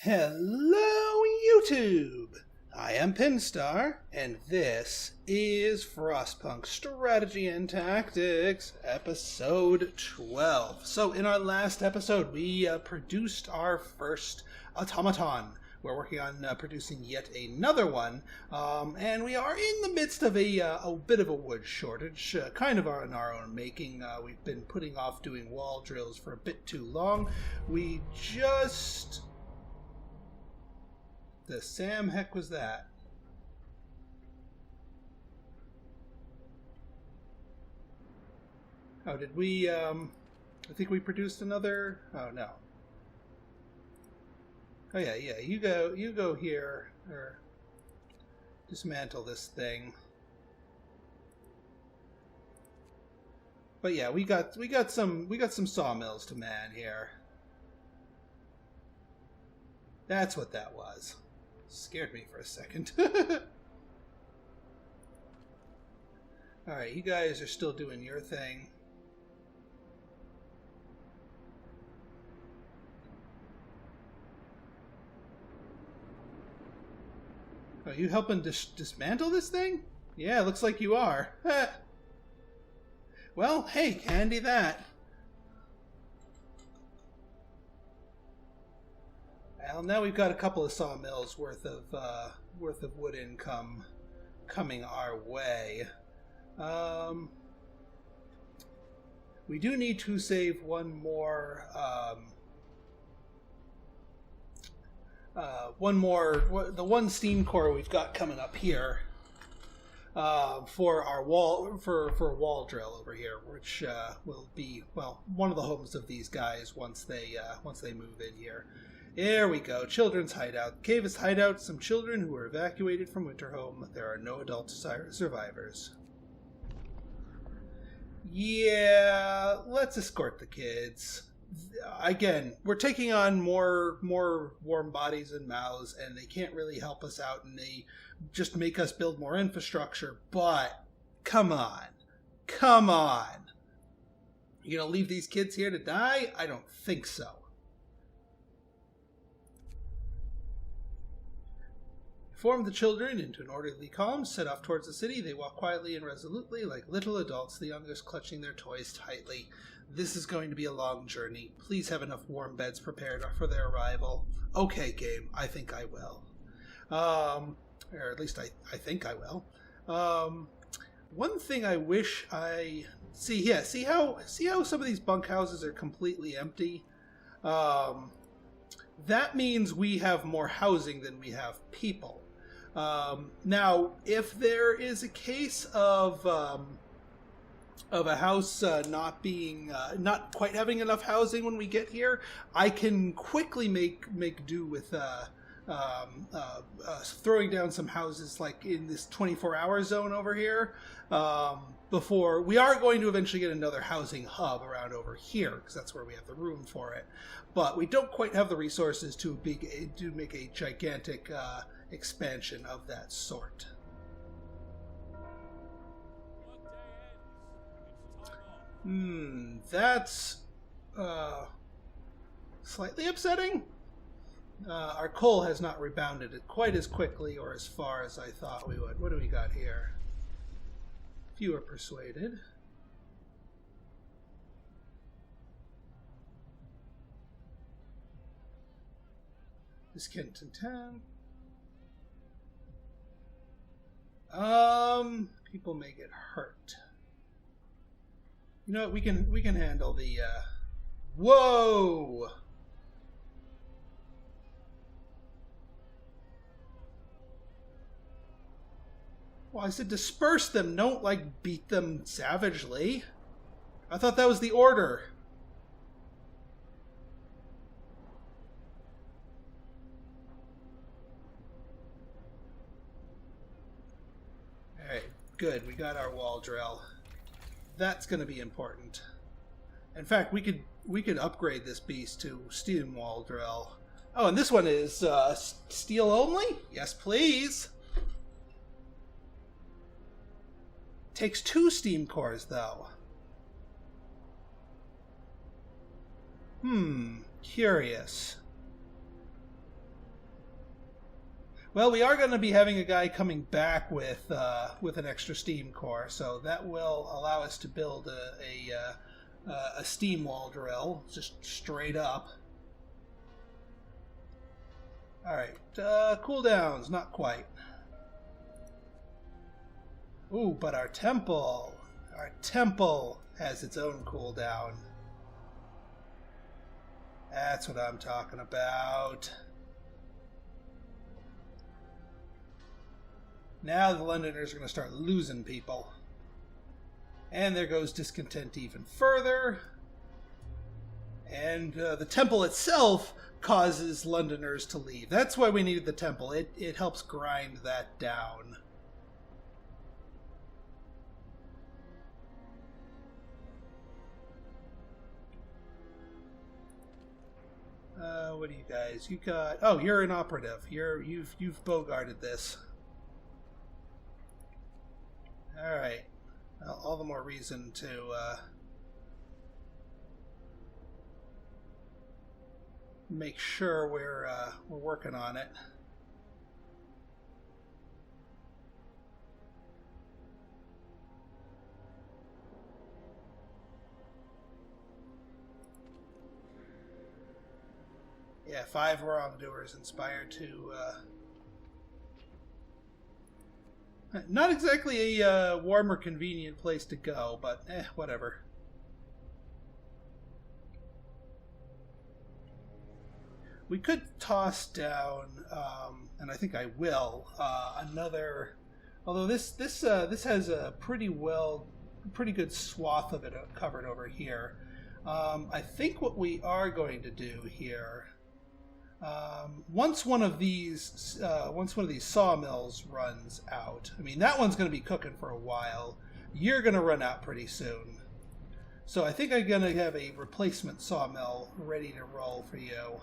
Hello, YouTube! I am Pinstar, and this is Frostpunk Strategy and Tactics, episode 12. So, in our last episode, we produced our first automaton. We're working on producing yet another one, and we are in the midst of a bit of a wood shortage, kind of on our own making. We've been putting off doing wall drills for a bit too long. We just... The Sam heck was that? Oh, did we, I think we produced another, oh no. Oh yeah, you go here, or dismantle this thing. But yeah, we got some sawmills to man here. That's what that was. Scared me for a second. Alright, you guys are still doing your thing. Are you helping dismantle this thing? Yeah, looks like you are. Well, hey, handy that. Well, now we've got a couple of sawmills worth of wood income coming our way. We do need to save one more the one steam core we've got coming up here for our wall for wall drill over here, which will be, well, one of the homes of these guys once they move in here. There we go. Children's hideout. Cave is hideout. Some children who were evacuated from winter home. There are no adult survivors. Yeah, let's escort the kids. Again, we're taking on more warm bodies and mouths, and they can't really help us out, and they just make us build more infrastructure. But come on. You gonna leave these kids here to die? I don't think so. Form the children into an orderly column, set off towards the city. They walk quietly and resolutely, like little adults, the youngest clutching their toys tightly. This is going to be a long journey. Please have enough warm beds prepared for their arrival. Okay, game. I think I will. Or at least I think I will. One thing I wish I... See how some of these bunkhouses are completely empty? That means we have more housing than we have people. Now, if there is a case of a house not quite having enough housing when we get here, I can quickly make do with throwing down some houses like in this 24-hour zone over here. Before we are going to eventually get another housing hub around over here, because that's where we have the room for it. But we don't quite have the resources to make a gigantic expansion of that sort. That's slightly upsetting. Our coal has not rebounded quite as quickly or as far as I thought we would. What do we got here? Few are persuaded. Is Kenton town? People may get hurt. You know what? We can handle the. Whoa! Well, I said disperse them. Don't, like, beat them savagely. I thought that was the order. Alright, good. We got our wall drill. That's going to be important. In fact, we could upgrade this beast to steam wall drill. Oh, and this one is steel only? Yes, please. Takes 2 steam cores, though. Curious. Well, we are going to be having a guy coming back with an extra steam core, so that will allow us to build a steam wall drill, just straight up. All right, cooldowns, not quite. Ooh, but our temple has its own cooldown. That's what I'm talking about. Now the Londoners are going to start losing people. And there goes discontent even further. And the temple itself causes Londoners to leave. That's why we needed the temple. It helps grind that down. What do you guys? You got? Oh, you're an operative. You've bogarted this. All right. Well, all the more reason to make sure we're working on it. Yeah, 5 wrongdoers inspired to... not exactly a warm or convenient place to go, but whatever. We could toss down, and I think I will, another... Although this has a pretty good swath of it covered over here. I think what we are going to do here... once one of these sawmills runs out, I mean, that one's going to be cooking for a while. You're going to run out pretty soon. So I think I'm going to have a replacement sawmill ready to roll for you.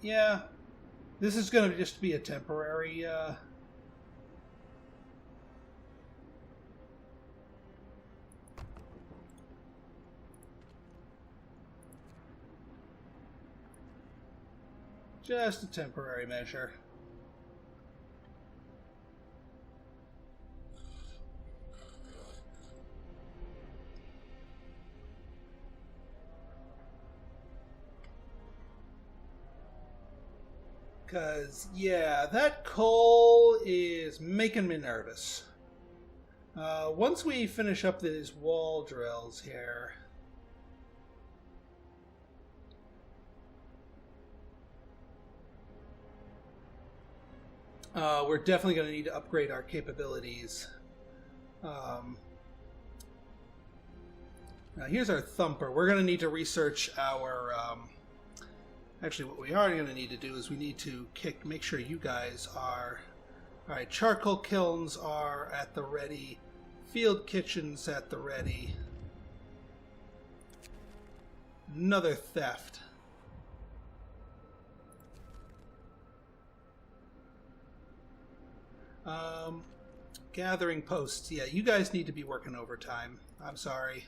Yeah, this is going to just be a temporary, just a temporary measure. Because, yeah, that coal is making me nervous. Once we finish up these wall drills here... we're definitely going to need to upgrade our capabilities. Now here's our thumper. We're going to need to research our... Actually, what we are going to need to do is we need to make sure you guys are... Alright, charcoal kilns are at the ready. Field kitchens at the ready. Another theft. Gathering posts. Yeah, you guys need to be working overtime. I'm sorry.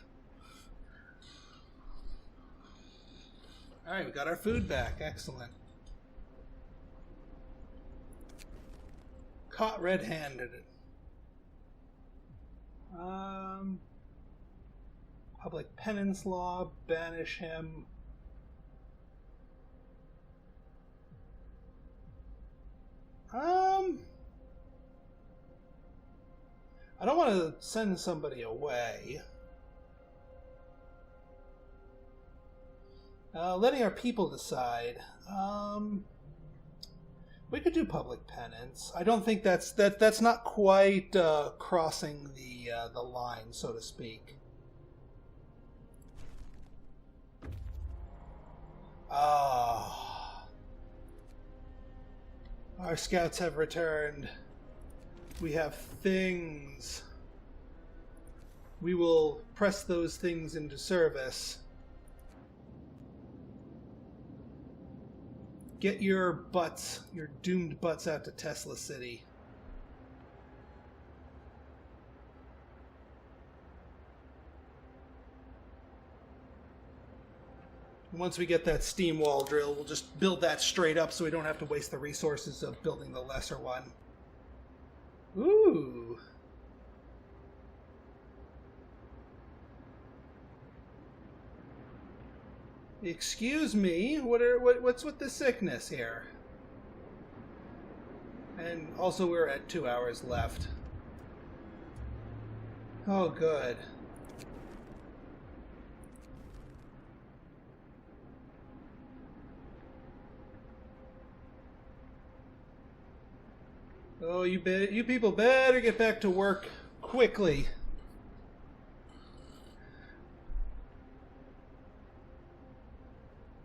Alright, we got our food back. Excellent. Caught red-handed. Public penance law. Banish him. I don't want to send somebody away. Letting our people decide. We could do public penance. I don't think that's not quite crossing the line, so to speak. Ah, our scouts have returned. We have things. We will press those things into service. get your butts, your doomed butts out to Tesla City. Once we get that steam wall drill, we'll just build that straight up so we don't have to waste the resources of building the lesser one. Ooh. Excuse me, what's with the sickness here? And also we're at 2 hours left. Oh, good. Oh, you people better get back to work quickly.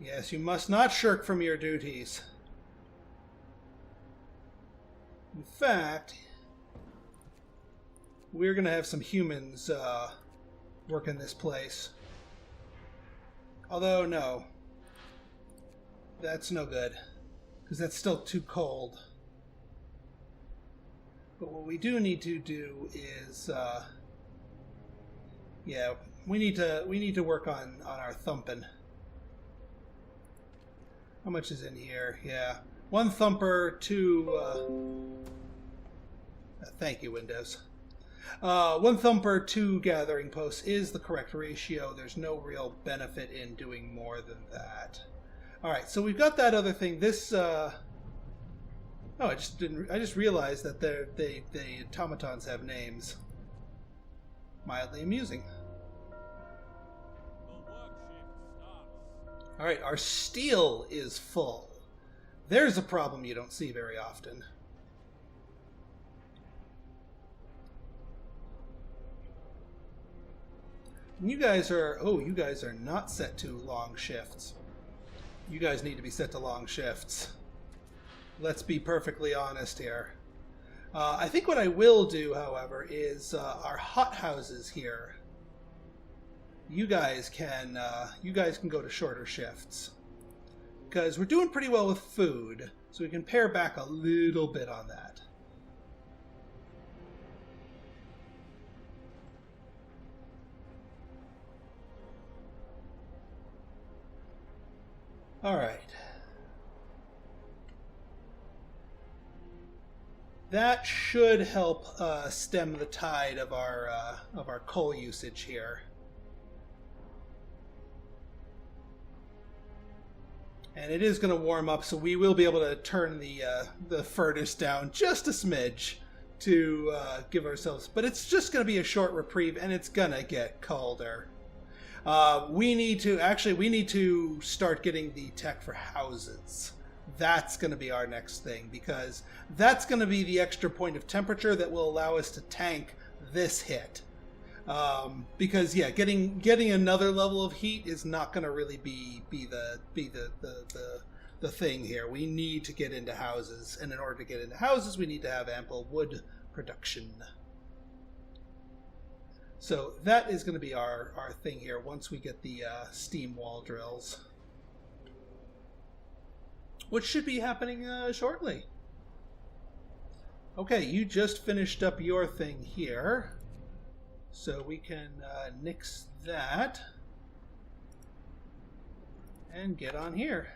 Yes, you must not shirk from your duties. In fact, we're going to have some humans work in this place. Although, no. That's no good, because that's still too cold. But what we do need to do is, yeah, we need to work on our thumping. How much is in here? Yeah, 1 thumper, 2. Thank you, Windows. 1 thumper, 2 gathering posts is the correct ratio. There's no real benefit in doing more than that. All right, so we've got that other thing. This. Oh, I just realized that the automatons have names. Mildly amusing. All right, our steel is full. There's a problem you don't see very often. And you guys are not set to long shifts. You guys need to be set to long shifts. Let's be perfectly honest here. I think what I will do, however, is our hot houses here. You guys can go to shorter shifts because we're doing pretty well with food, so we can pare back a little bit on that. All right. That should help stem the tide of our coal usage here. And it is going to warm up, so we will be able to turn the furnace down just a smidge to give ourselves. But it's just going to be a short reprieve, and it's going to get colder. We need to start getting the tech for houses. That's going to be our next thing, because that's going to be the extra point of temperature that will allow us to tank this hit. Because yeah, getting another level of heat is not going to really be the thing here. We need to get into houses, and in order to get into houses, we need to have ample wood production. So that is going to be our thing here once we get the steam wall drills, which should be happening shortly. Okay, you just finished up your thing here, so we can nix that and get on here.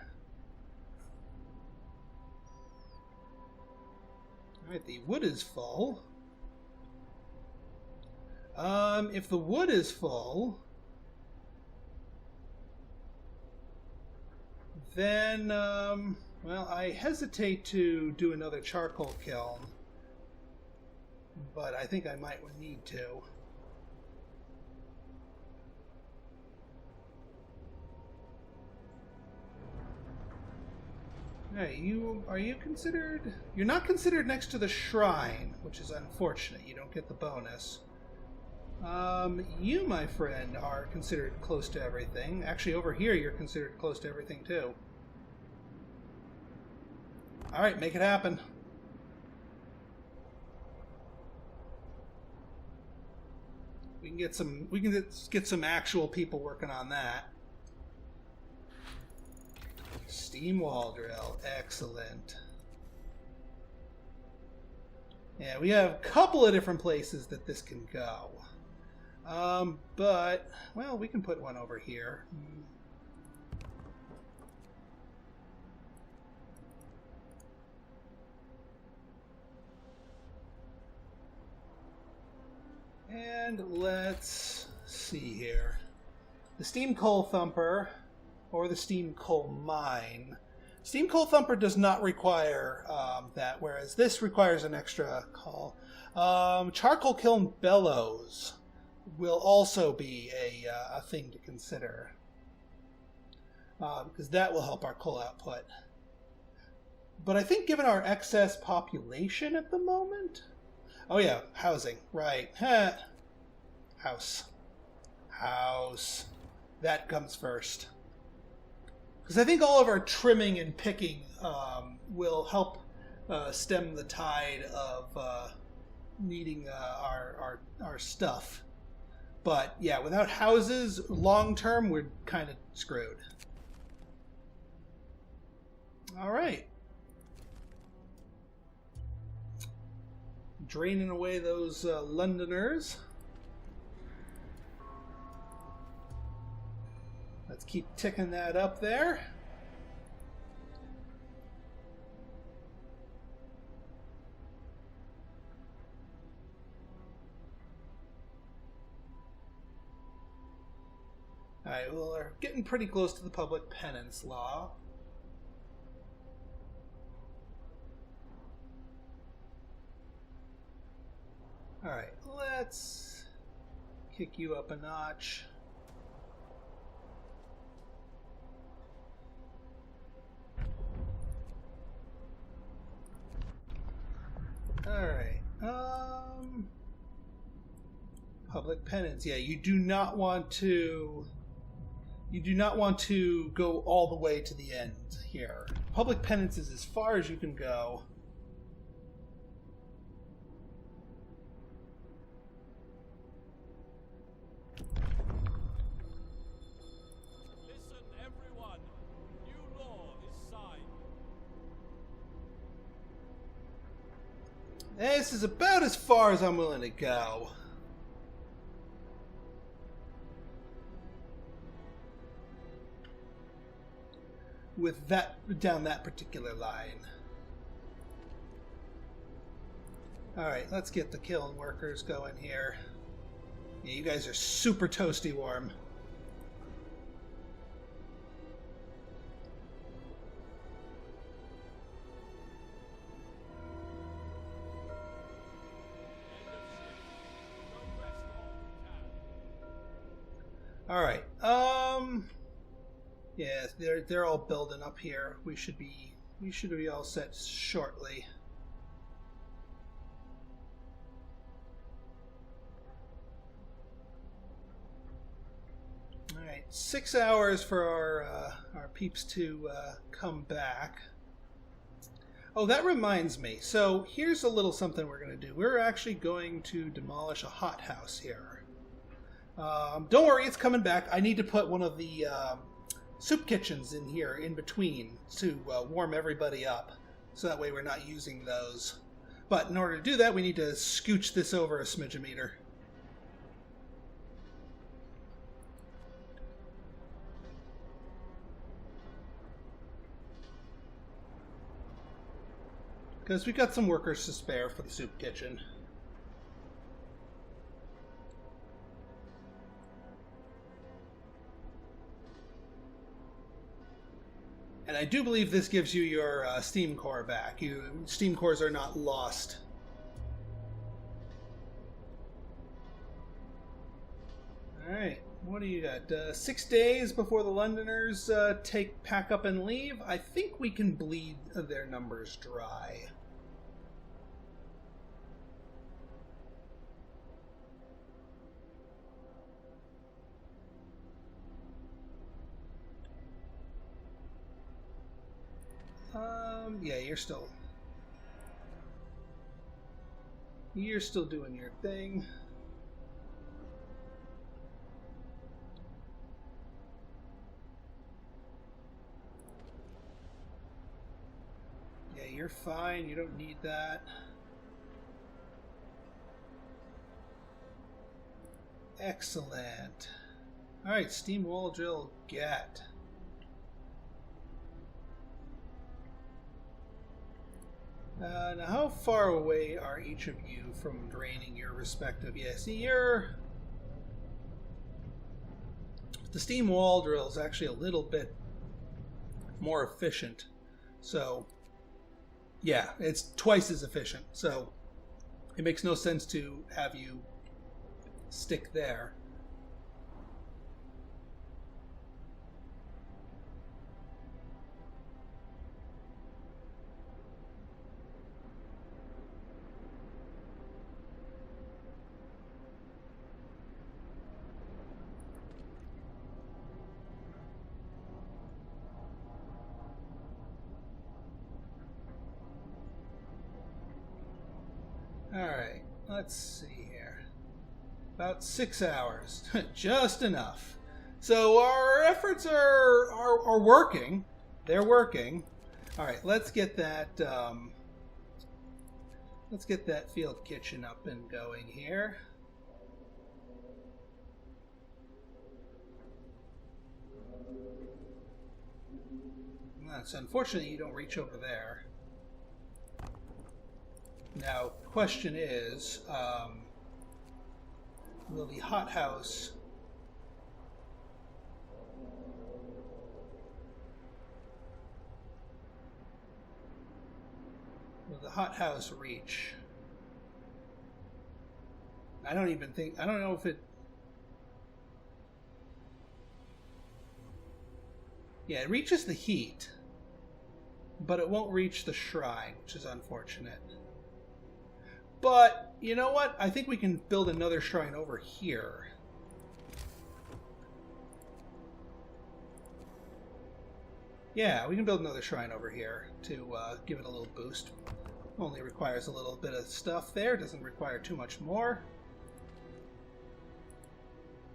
Alright, the wood is full. If the wood is full, then, well, I hesitate to do another charcoal kiln, but I think I might need to. Hey, you're not considered next to the shrine, which is unfortunate. You don't get the bonus. You, my friend, are considered close to everything. Actually, over here, you're considered close to everything, too. Alright, make it happen. We can get some actual people working on that. Steam wall drill. Excellent. Yeah, we have a couple of different places that this can go. But, well, we can put one over here. And let's see here. The Steam Coal Thumper, or the Steam Coal Mine. Steam Coal Thumper does not require that, whereas this requires an extra call. Charcoal Kiln Bellows will also be a thing to consider, because that will help our coal output. But I think given our excess population at the moment... Oh yeah, housing, right. House. That comes first. Because I think all of our trimming and picking will help stem the tide of needing our stuff. But yeah, without houses, long term, we're kind of screwed. All right. Draining away those Londoners. Let's keep ticking that up there. Alright, well, we're getting pretty close to the public penance law. Alright, let's kick you up a notch. Alright, public penance. Yeah, you do not want to go all the way to the end here. Public penance is as far as you can go. Listen, everyone. New law is signed. This is about as far as I'm willing to go. With that, down that particular line. Alright, let's get the kiln workers going here. Yeah, you guys are super toasty warm. Alright, yeah, they're all building up here. We should be all set shortly. All right, 6 hours for our peeps to come back. Oh, that reminds me. So here's a little something we're going to do. We're actually going to demolish a hothouse here. Don't worry, it's coming back. I need to put one of the soup kitchens in here in between to warm everybody up, so that way we're not using those. But in order to do that, we need to scooch this over a smidge meter. Because we've got some workers to spare for the soup kitchen. And I do believe this gives you your steam core back. Steam cores are not lost. Alright, what do you got? 6 days before the Londoners pack up and leave. I think we can bleed their numbers dry. Yeah, you're still doing your thing. you're fine. You don't need that. Excellent. Alright, steam wall drill get. Now how far away are each of you from draining your respective... Yeah, see, you're... The steam wall drill is actually a little bit more efficient. So, yeah, it's twice as efficient. So, it makes no sense to have you stick there. Alright, let's see here. About 6 hours. Just enough. So our efforts are working. They're working. Alright, let's get that field kitchen up and going here. So unfortunately you don't reach over there. Now, question is, will the hothouse reach? I don't know if it... Yeah, it reaches the heat, but it won't reach the shrine, which is unfortunate. But, you know what? I think we can build another shrine over here. Yeah, we can build another shrine over here to give it a little boost. Only requires a little bit of stuff there. Doesn't require too much more.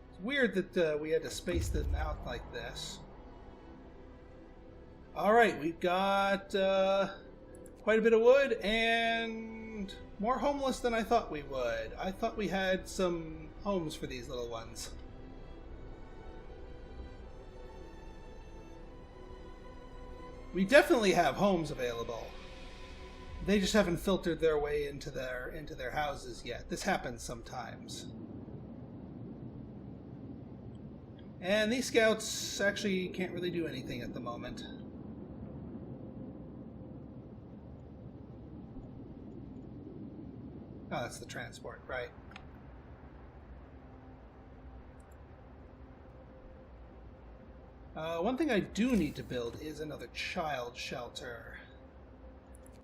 It's weird that we had to space them out like this. Alright, we've got quite a bit of wood and more homeless than I thought we would. I thought we had some homes for these little ones. We definitely have homes available. They just haven't filtered their way into their houses yet. This happens sometimes. And these scouts actually can't really do anything at the moment. Oh, that's the transport, right. One thing I do need to build is another child shelter.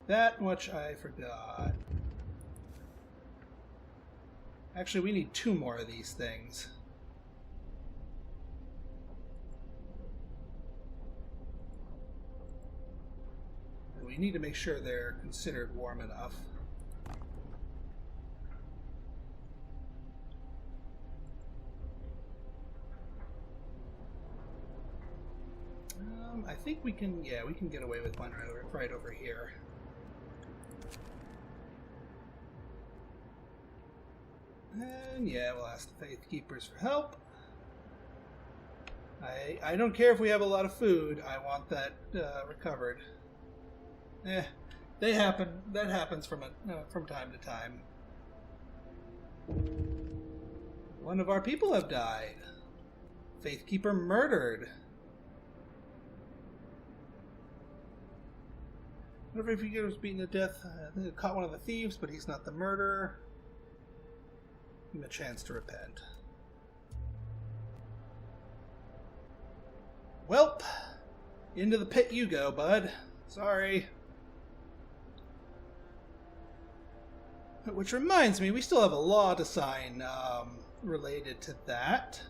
That much I forgot. Actually, we need 2 more of these things. We need to make sure they're considered warm enough. I think we can, yeah, we can get away with one right over here. And yeah, we'll ask the Faith Keepers for help. I don't care if we have a lot of food. I want that recovered. They happen. That happens from time to time. One of our people have died. Faith Keeper murdered. Whatever if he was beaten to death, I think it caught one of the thieves, but he's not the murderer. Give him a chance to repent. Welp, into the pit you go, bud. Sorry. Which reminds me, we still have a law to sign related to that.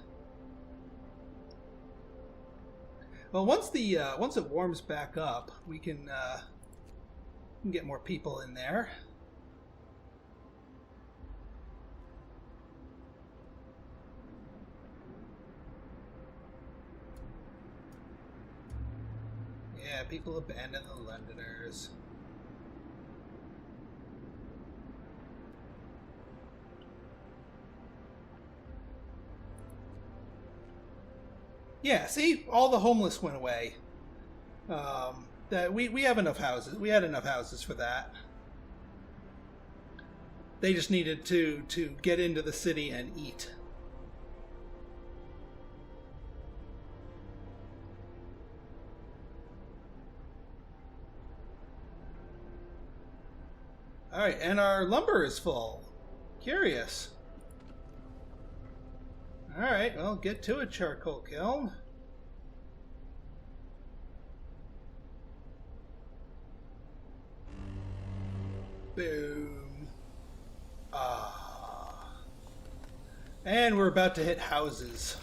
Well, once it warms back up, we can get more people in there. Yeah, people abandon the Londoners. Yeah, see? All the homeless went away. That we have enough houses. We had enough houses for that. They just needed to get into the city and eat. Alright, and our lumber is full. Curious. Alright, well, get to it, charcoal kiln. Boom. Ah. And we're about to hit houses.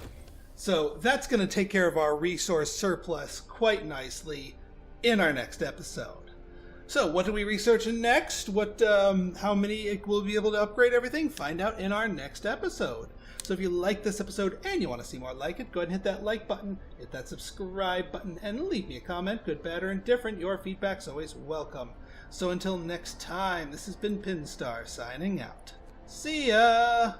So that's going to take care of our resource surplus quite nicely in our next episode. So what do we research next? How many will we be able to upgrade everything? Find out in our next episode. So if you like this episode and you want to see more like it, go ahead and hit that like button, hit that subscribe button, and leave me a comment, good, bad, or indifferent. Your feedback's always welcome. So until next time, this has been Pinstar signing out. See ya!